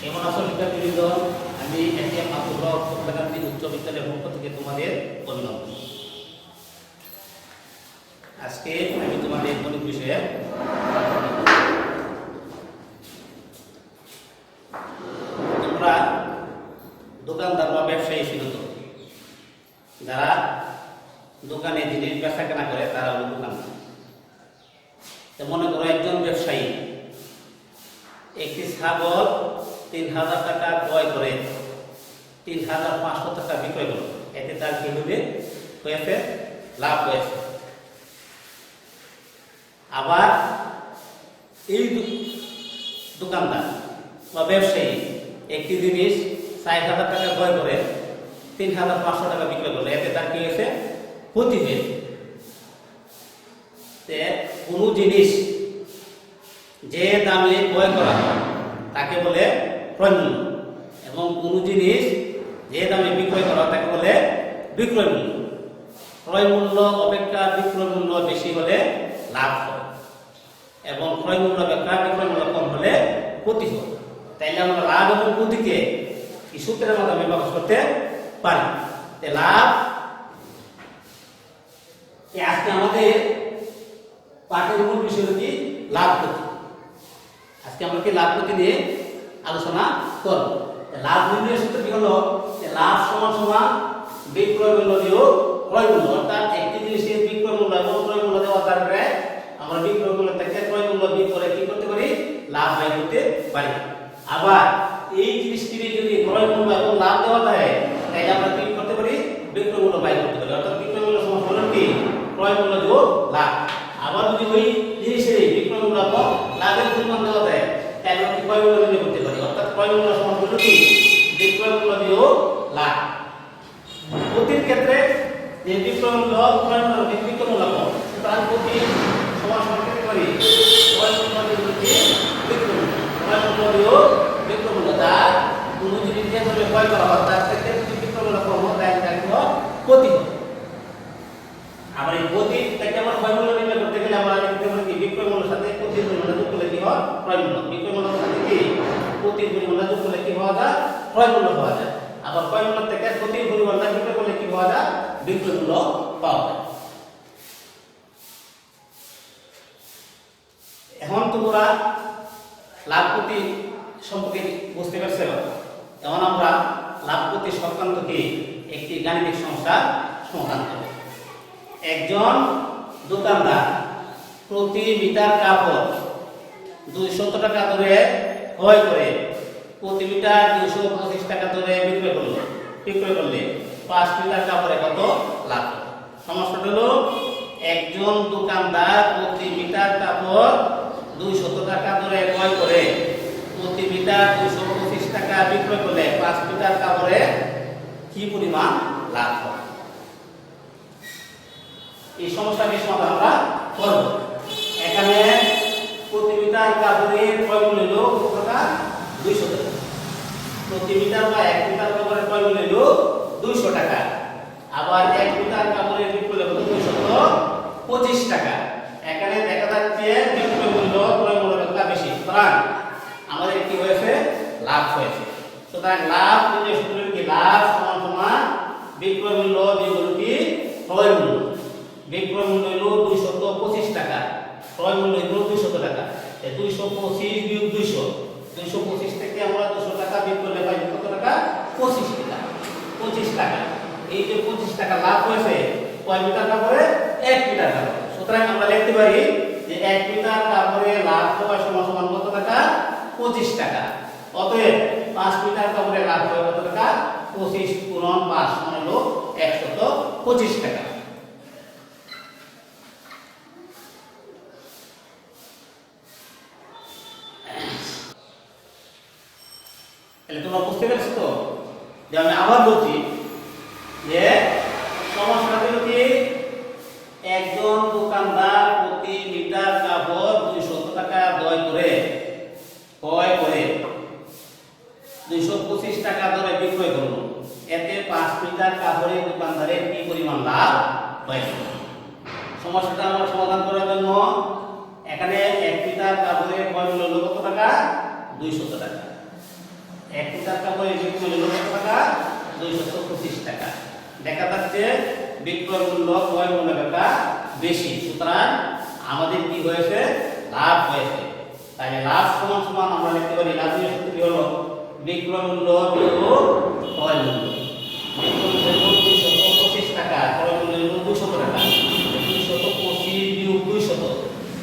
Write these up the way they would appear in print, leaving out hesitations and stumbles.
কেমন আছো শিক্ষার্থীবৃন্দ? আমি এটিএম আব্দুল হক চট্টগ্রাম উচ্চ বিদ্যালয়ের পক্ষ থেকে তোমাদের অভিনন্দন। আজকে আমি তোমাদের গণিত বিষয়ে তোমরা দোকানদার বা ব্যবসায়ী ছিল তো, যারা দোকানে জিনিস বেচা কেনা করে তারা হলো দোকানদার। মনে করো একজন ব্যবসায়ী একটি ছাগল ৩,০০০ টাকা ক্রয় করে ৩,৫০০ টাকা বিক্রয় করল। এতে তার কি হয়েছে? লাভ হয়েছে। আবার এই দোকানদার বা ব্যবসায়ী একটি জিনিস ৪,০০০ টাকা ক্রয় করে ৩,৫০০ টাকা বিক্রয় করলো। এতে তার কি হয়েছে? ক্ষতি হয়েছে। কোনো জিনিস যে দামে ক্রয় করা হয় তাকে বলে ক্রয় মূল্য, এবং কোনো জিনিস যে দামে বিক্রয় করা হয় তাকে বলে বিক্রয় মূল্য। ক্রয় মূল্য অপেক্ষা বিক্রয় মূল্য বেশি হলে লাভ হয়, এবং ক্রয় মূল্য অপেক্ষা বিক্রয় মূল্য কম হলে ক্ষতি হয়। তাইলে আমরা লাভ এবং ক্ষতিকে কি সূত্রের মাধ্যমে প্রকাশ করতে পারি। লাভ আজকে আমাদের পাঠের মূল বিষয় কি? লাভ ক্ষতি। আজকে আমরা কি লাভ ক্ষতি নিয়ে আলোচনা করব। লাভ নির্ণয়ের সূত্র কি হলো? লাভ সমান সমান বিক্রয় মূল্য বিয়োগ ক্রয় মূল্য। অর্থাৎ একটি জিনিসের বিক্রয় মূল্য এবং ক্রয় মূল্য দেওয়া থাকলে আমরা বিক্রয় মূল্য থেকে ক্রয় মূল্য বিয়োগ করে কি করতে পারি? লাভ বাই করতে পারি। আবার এই জিনিসটির যদি ক্রয় মূল্য এবং লাভ দেওয়া থাকে তাহলে আমরা কি করতে পারি? বিক্রয় মূল্য বাই করতে পারি। অর্থাৎ বিক্রয় মূল্য সমান হলো কি? ক্রয় মূল্য যোগ লাভ। আবার যদি ওই জিনিসের বিক্রয় মূল্য এবং লাভের পরিমাণ দেওয়া যায় তাহলে আমরা কি ক্রয় মূল্য নির্ণয় করতে পারি। অর্থাৎ ক্রয় মূল্য সমান হলো কি? বিক্রয় মূল্য বিয়োগ লাভ। প্রতির ক্ষেত্রে যে বিক্রয় মূল্য ক্রয় মূল্য বিক্রয় মূল্য কম, সুতরাং প্রতি সমান সমান করতে পারি ক্রয় মূল্য বিয়োগ বিক্রয় মূল্য। ক্রয় মূল্য বিয়োগ বিক্রয় মূল্য, তার কোনো জিনিস যে ধরে ক্রয় করা হয় তার থেকে যদি বিক্রয় মূল্য কম হয় তাহলে তার কি হয়? ক্ষতি হয়। আবার এই ক্ষতি থেকে আমরা ক্রয় মূল্য নির্ণয় করতে গেলে আমরা লিখতে পারি কি? বিক্রয় মূল্যের সাথে ক্ষতির পরিমাণ যোগ করলে কি হয়? ক্রয় মূল্য। বিক্রয় মূল্যের সাথে কি ক্ষতির পরিমাণ যোগ করলে কি হওয়া যায়? ক্রয় মূল্য পাওয়া যায়। আবার ক্রয় মূল্য থেকে ক্ষতির পরিমাণ বিক্রয় করলে কি পাওয়া যায়? বিক্রয় মূল্য পাওয়া যায়। এখন তোমরা লাভ ক্ষতি সম্পর্কে বুঝতে পারছো। এখন আমরা লাভ ক্ষতি সংক্রান্ত কি একটি গাণিতিক সমস্যা সমাধান করব। একজন দোকানদার প্রতি মিটার কাপড় 200 টাকা ধরে ক্রয় করে প্রতি মিটার 225 টাকা ধরে বিক্রয় করলে 5 মিটার কাপড়ে কত লাভ? সমস্যাটা হলো একজন দোকানদার প্রতি মিটার কাপড় 200 টাকা ধরে ক্রয় করে প্রতি মিটার 225 টাকা বিক্রয় করলে 5 মিটার কাপড়ে কি পরিমাণ লাভ হয়? এই সমস্যাটি সমাধান আমরা করব। এখানে প্রতি মিটার কাপড়ের ক্রয় মূল্য হলো কত টাকা? 200 টাকা। প্রতি মিটার বা 1 মিটার কাপড়ের ক্রয় মূল্য হলো 200 টাকা। আবার 1 মিটার কাপড়ের বিক্রয় মূল্য 225 টাকা। এখানে দেখা যাচ্ছে বিক্রয় মূল্য ক্রয় মূল্যটা বেশি, সুতরাং আমাদের কি হয়েছে? লাভ হয়েছে। সুতরাং লাভ নির্ণয় সূত্র কি? লাভ সমান সমান বিক্রয় মূল্য বিয়োগ কি ক্রয় মূল্য। বিক্রয় মূল্য হলো 225 টাকা, ক্রয় মূল্য হলো 200 টাকা। 225 বিয়োগ 200, 225 থেকে আমরা 200 টাকা বিয়োগ করলে পাই কত টাকা? 25 টাকা। 25 টাকা। এই যে 25 টাকা লাভ হয়েছে কয় মিটার কাপড়ে? 1 মিটার কাপড়ে। সুতরাং আমরা লিখতে পারি যে 1 মিটার কাপড়ে লাভ হওয়া সমান সমান কত টাকা? 25 টাকা। অতএব 5 মিটার কাপড়ে লাভ হয় কত টাকা? 25 গুণন 5 মানে হলো 125 টাকা। তাহলে তোমরা বুঝতে পেরেছো তো যে আমি আবার বলছি যে সমস্যাটা হলো কি? একজন দোকানদার প্রতি মিটার কাপড় 200 টাকা ক্রয় করে 225 টাকা ধরে বিক্রয় করলো। এতে 5 মিটার কাপড়ের দোকানদারের কি পরিমাণ লাভ হয়েছে? সমস্যাটা আমরা সমাধান করার জন্য এখানে 1 মিটার কাপড়ের ক্রয় মূল্য কত টাকা? 200 টাকা। 1 লিটার কাপড়ের বিক্রয় মূল্য কত টাকা? 225 টাকা। দেখা যাচ্ছে বিক্রয় মূল্য ক্রয় মূল্য টাকা বেশি, সুতরাং আমাদের কি হয়েছে? লাভ হয়েছে। তাহলে লাভ সমান সমান আমরা লিখতে পারি লাভের সূত্রটি হলো বিক্রয় মূল্য বিয়োগ ক্রয় মূল্য। বিক্রয় মূল্য 225 টাকা, ক্রয় মূল্য হলো 200 টাকা। 225 বিয়োগ 200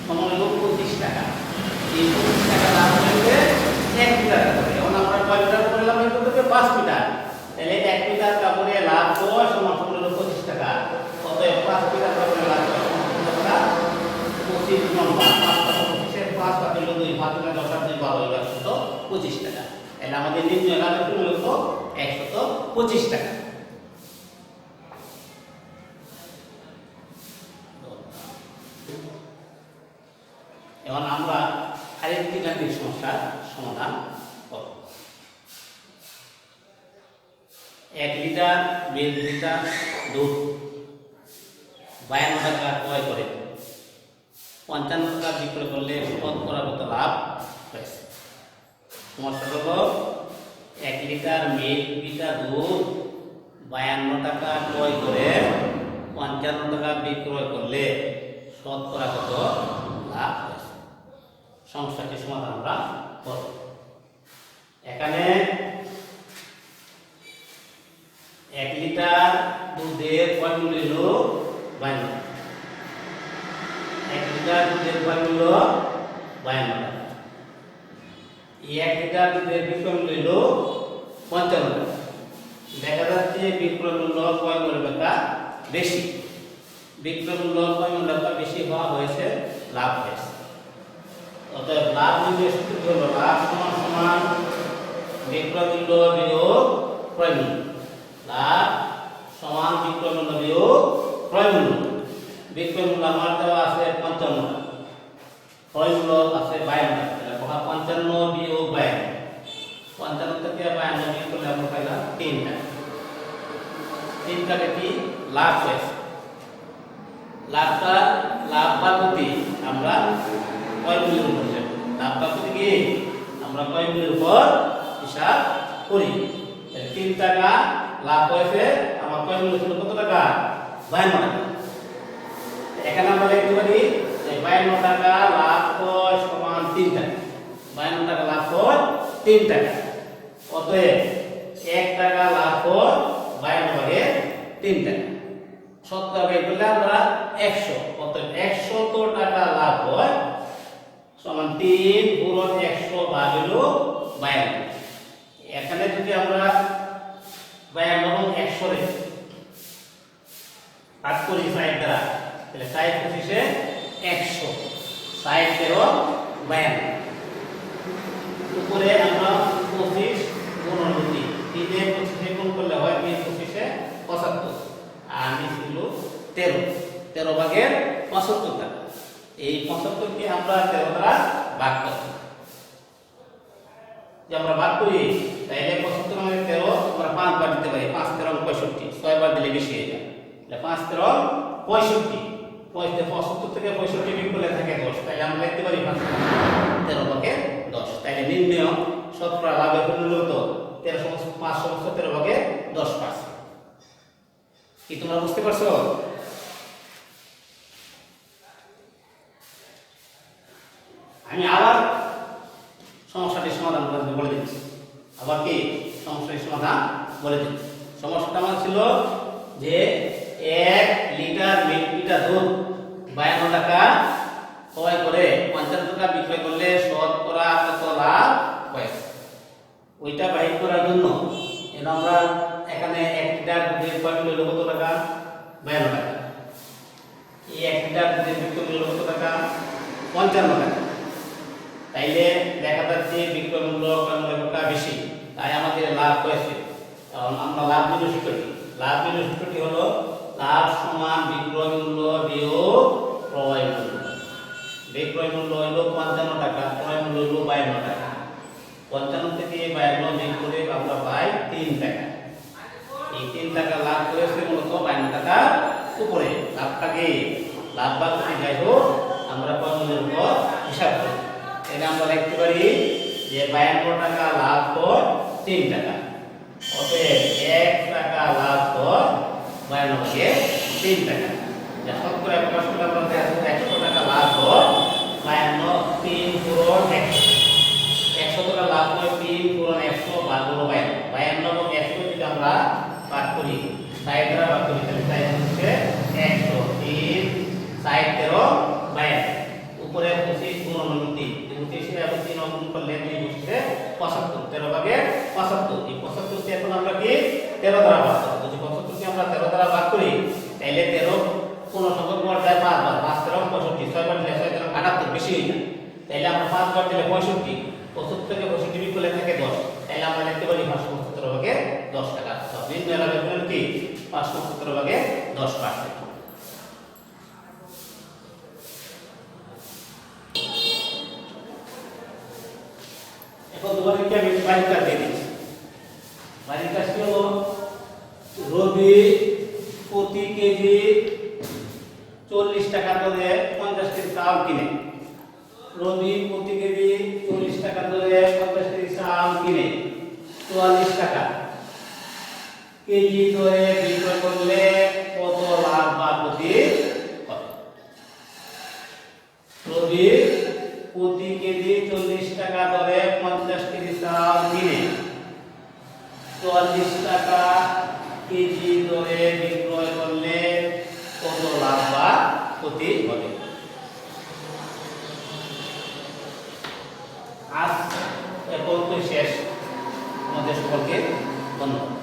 সমান হলো 25 টাকা। এই 25 টাকা লাভ হয়েছে 1 লিটার কাপড়ে। এখন আমরা কয় লিটার করলাম? এই করতে 5 লিটার। তাহলে 1 লিটার কাপড়ে লাভ হয় সমান হলো 25 টাকা। অতএব 5 লিটার কাপড়ে লাভ হয় সমান কত টাকা? 25 গুণ 5, 5 টাকা 25 এর 5 টাকা হলো 2, 5 টাকা 10 আর 2 12 হলো 125 টাকা। তাহলে আমাদের নির্ণয় লাভের মূল্য হলো 125 টাকা। এখন আমরা আরেকটি গাণিতিক সমস্যার সমাধান করব। 1 লিটার মিল্ক লিটার দুধ 52 টাকা ক্রয় করে 55 টাকা বিক্রয় করলে শতকরা কত লাভ হয়েছে? সমস্যা হলো 1 লিটার মিল্ক লিটার দুধ 52 টাকা ক্রয় করে 55 টাকা বিক্রয় করলে শতকরা কত লাভ হয়েছে? সমস্যাটি সমাধান আমরা করব। এখানে 1 লিটার দুধের ক্রয় মূল্য হলো 52। 1 লিটার দুধের ক্রয় মূল্য 52 টাকা। এই 1 লিটার দুধের বিক্রয় মূল্য হলো 55 টাকা। দেখা যাচ্ছে বিক্রয় মূল্য ক্রয় মূল্য টাকা বেশি। বিক্রয় মূল্য ক্রয় মূল্য টাকা বেশি হওয়া হয়েছে, লাভ হয়েছে। অতএব লাভ নির্ণয়ের সূত্র হলো লাভ সমান সমান বিক্রয় মূল্য বিয়োগ ক্রয় মূল্য। লাভ সমান বিক্রয় মূল্য বিয়োগ ক্রয় মূল্য। বিক্রয় মূল্য আমার দেওয়া আছে 55 টাকা, ক্রয় মূল্য আছে 52 টাকা। তাহলে 55 বিয়োগ 52, 55 থেকে 52 বিয়োগ করলে আমরা পাইলাম 3 টাকা। 3 টাকা কি লাভ হয়েছে? লাভটা লাভ বা ক্ষতি আমরা ক্রয় মূল্যের উপর হিসাব করি। লাভ বা ক্ষতি কি আমরা ক্রয় মূল্যের উপর হিসাব করি। 3 টাকা লাভ হয়েছে, আমার ক্রয় মূল্য ছিল কত টাকা? 52 টাকা। এখানে আমরা লিখতে পারি যে 52 টাকা লাভ হয় সমান 3 টাকা। 52 টাকা লাভ হয় 3 টাকা। অতএব 1 টাকা লাভ হয় 52 ভাগে 3 টাকা। শতকরা বের করলে আমরা 100। অতএব 100 টাকা লাভ হয় সমান 3 গুণন 100 ভাগ হলো 52। এখানে যদি আমরা 52 এবং 100 রে ভাগ করি 60 দ্বারা, তাহলে 60 25 এ 100, 60 13 52। উপরে আমরা 25 গুণন 2, 3 এ 25 এ গুণ করলে হয় 3 25 এ 75, আর নিচে হলো 13 ভাগের 75 টাকা। এই 75 কে আমরা 13 দ্বারা ভাগ করব। যে আমরা ভাগ করি তাহলে 75 মানে 13 আমরা 5 বার দিতে পারি। 5 13 65, 6 বার দিলে বেশি হয়ে যায়। তাহলে 5 13 65, 75 থেকে 65 বিয়োগ করলে থাকে 10। তাহলে আমরা লিখতে পারি 13 ভাগে 10। তাহলে নির্ণয় শতকরা লাভের মূল্য কত? 13 ভাগে 10%। কি তোমরা বুঝতে পারছো? আমি আবার সমস্যাটির সমাধান বলে দিচ্ছি। আবার কি সমস্যাটির সমাধান বলে দিচ্ছি। সমস্যাটা আমার ছিল যে 1 লিটার মিল্ক লিটার দুধ 52 টাকা ক্রয় করে 50 টাকা বিক্রয় করলে শতকরা কত লাভ হয়েছে? ওইটা বাহির করার জন্য আমরা এখানে 1 লিটার দুধের ক্রয় মূল্য কত টাকা? 52 টাকা। এই 1 লিটার দুধের বিক্রয় মূল্য কত টাকা? 55 টাকা। তাইলে দেখা যাচ্ছে বিক্রয় মূল্য ক্রয় মূল্যটা বেশি, তাই আমাদের লাভ হয়েছে। কারণ আমরা লাভ নির্ণয় সূত্রটি, লাভ নির্ণয় সূত্রটি হলো লাভ সমান বিক্রয় মূল্য বিয়োগ ক্রয় মূল্য। বিক্রয় মূল্য হলো 55 টাকা, ক্রয় মূল্য হলো 52 টাকা। 55 থেকে 52 বিয়োগ করে আমরা পাই 3 টাকা। এই 3 টাকা লাভ করেছে মূলত 52 টাকা উপরে। লাভটাকে লাভ বা ক্ষতি যাই হোক আমরা ক্রয় মূল্যের উপর হিসাব করি। এটা আমরা লিখতে পারি যে 52 টাকা লাভ হয় 3 টাকা। অতএব 1 টাকা লাভ দর 52 ভাগের 3 টাকা। যা শতকরা প্রকাশ করলে আমরা পাই 100 টাকা লাভ দর 52 3 পূরণ 100। 100 টাকা লাভ করে 3 পূরণ 100 ভাগ হলো 52। 52 এবং 100 যদি আমরা ভাগ করি 60 দ্বারা ভাগ করি তাহলে তাই হচ্ছে 100 3 60 13 52। উপরে 25 গুণ 3 25 এবং 3 গুণ করলে 2 হচ্ছে 75। 13 ভাগে 75। এই 75 কে এখন আমরা কি 13 দ্বারা ভাগ করব। যদি 75 কে আমরা 13 দ্বারা ভাগ করি তাহলে 13 কোন সংখ্যক বার যায় 5 বার। 5 13 65 6 বার দিলে 6 13 78 বেশি হয়ে যায়। তাহলে আমরা 5 বার দিলে 65। 75 থেকে 65 বিয়োগ করলে থাকে 10। তাহলে আমরা লিখতে পারি 575 ভাগে 10 টাকা। তো নির্ণয় লাভের পরিমাণ কি 575 ভাগে 10%। এখন তোমাদেরকে আমি বাড়ির কাজ দিয়ে দিচ্ছি। বাড়ির কাজটি হলো রবি প্রতি কেজি 40 টাকা দরে 50 কেজি চাল কিনে। রবি প্রতি কেজি 40 টাকা দরে 50 কেজি চাল কিনে 44 টাকা কেজি দরে বিক্রয় করলে কত লাভ বা ক্ষতি হবে? রবি প্রতি কেজি 40 টাকা দরে 50 কেজি চাল কিনে 44 টাকা কেজি দরে বিক্রয় করলে কত লাভ বা ক্ষতি হবে? আজ এর পর্যন্ত শেষ। আমাদের সকলকে ধন্যবাদ।